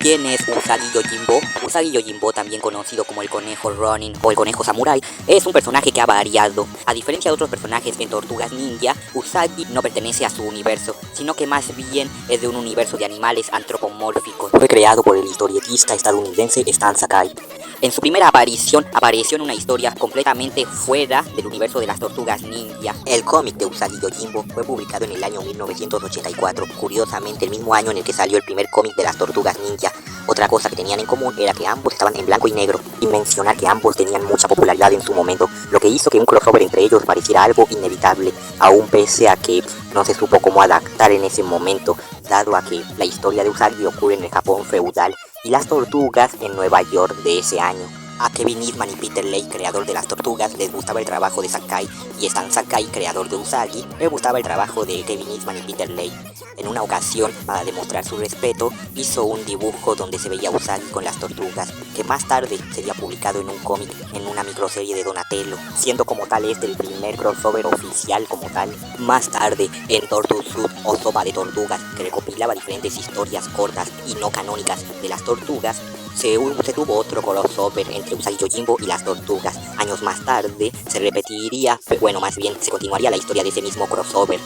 ¿Quién es Usagi Yojimbo? Usagi Yojimbo, también conocido como el conejo Ronin o el conejo samurai, es un personaje que ha variado. A diferencia de otros personajes en Tortugas Ninja, Usagi no pertenece a su universo, sino que más bien es de un universo de animales antropomórficos. Fue creado por el historietista estadounidense Stan Sakai. En su primera aparición, apareció en una historia completamente fuera del universo de las Tortugas Ninja. El cómic de Usagi Yojimbo fue publicado en el año 1984, curiosamente el mismo año en el que salió el primer cómic de las Tortugas Ninja. Otra cosa que tenían en común era que ambos estaban en blanco y negro, y mencionar que ambos tenían mucha popularidad en su momento, lo que hizo que un crossover entre ellos pareciera algo inevitable, aún pese a que no se supo cómo adaptar en ese momento, dado a que la historia de Usagi ocurre en el Japón feudal y las tortugas en Nueva York de ese año. A Kevin Eastman y Peter Laird, creador de las tortugas, les gustaba el trabajo de Sakai, y Stan Sakai, creador de Usagi, le gustaba el trabajo de Kevin Eastman y Peter Laird. En una ocasión, para demostrar su respeto, hizo un dibujo donde se veía a Usagi con las tortugas, que más tarde sería publicado en un cómic, en una microserie de Donatello, siendo como tal este el primer crossover oficial como tal. Más tarde, en Tortusuit o Sopa de Tortugas, que recopilaba diferentes historias cortas y no canónicas de las tortugas, se tuvo otro crossover entre Usagi Yojimbo y las tortugas. Años más tarde se repetiría, bueno, más bien se continuaría la historia de ese mismo crossover.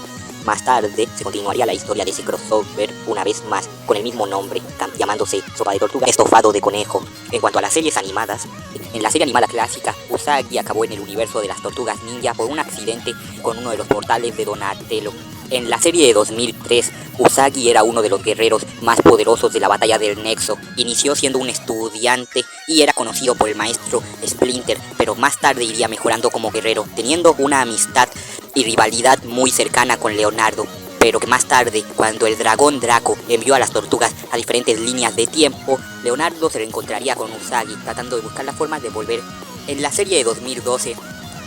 Más tarde se continuaría la historia de ese crossover una vez más con el mismo nombre, llamándose Sopa de Tortuga Estofado de Conejo. En cuanto a las series animadas, en la serie animada clásica, Usagi acabó en el universo de las Tortugas Ninja por un accidente con uno de los portales de Donatello. En la serie de 2003, Usagi era uno de los guerreros más poderosos de la batalla del Nexo. Inició siendo un estudiante y era conocido por el maestro Splinter, pero más tarde iría mejorando como guerrero, teniendo una amistad y rivalidad muy cercana con Leonardo, pero que más tarde, cuando el dragón Draco envió a las tortugas a diferentes líneas de tiempo, Leonardo se reencontraría con Usagi, tratando de buscar la forma de volver. En la serie de 2012,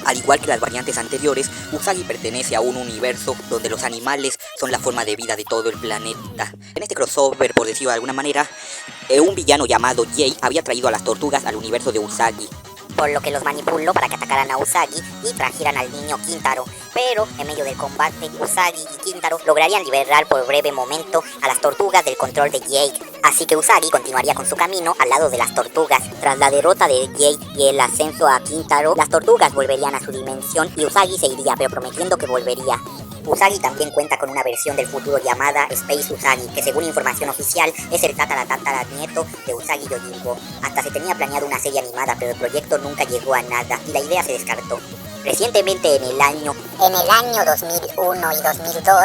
al igual que las variantes anteriores, Usagi pertenece a un universo donde los animales son la forma de vida de todo el planeta. En este crossover, por decirlo de alguna manera, un villano llamado Jay había traído a las tortugas al universo de Usagi, por lo que los manipuló para que atacaran a Usagi y trajeran al niño Kintaro. Pero en medio del combate, Usagi y Kintaro lograrían liberar por breve momento a las tortugas del control de Jake. Así que Usagi continuaría con su camino al lado de las tortugas. Tras la derrota de Jake y el ascenso a Kintaro, las tortugas volverían a su dimensión y Usagi se iría, pero prometiendo que volvería. Usagi también cuenta con una versión del futuro llamada Space Usagi, que según información oficial es el tataranieto de Usagi Yojimbo. Hasta se tenía planeado una serie animada, pero el proyecto nunca llegó a nada y la idea se descartó. Recientemente en el año 2001 y 2002,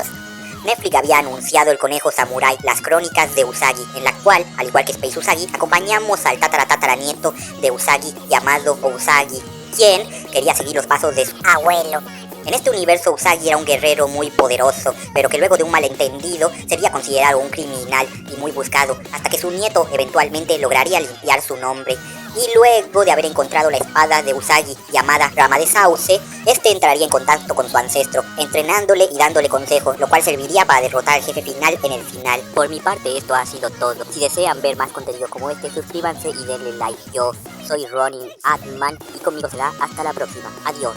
Netflix había anunciado El Conejo Samurai, las crónicas de Usagi, en la cual, al igual que Space Usagi, acompañamos al tataranieto de Usagi llamado Usagi, quien quería seguir los pasos de su abuelo. En este universo Usagi era un guerrero muy poderoso, pero que luego de un malentendido sería considerado un criminal y muy buscado, hasta que su nieto eventualmente lograría limpiar su nombre. Y luego de haber encontrado la espada de Usagi llamada Rama de Sauce, este entraría en contacto con su ancestro, entrenándole y dándole consejos, lo cual serviría para derrotar al jefe final en el final. Por mi parte esto ha sido todo. Si desean ver más contenido como este, suscríbanse y denle like. Yo soy Ronin Atman y conmigo será hasta la próxima. Adiós.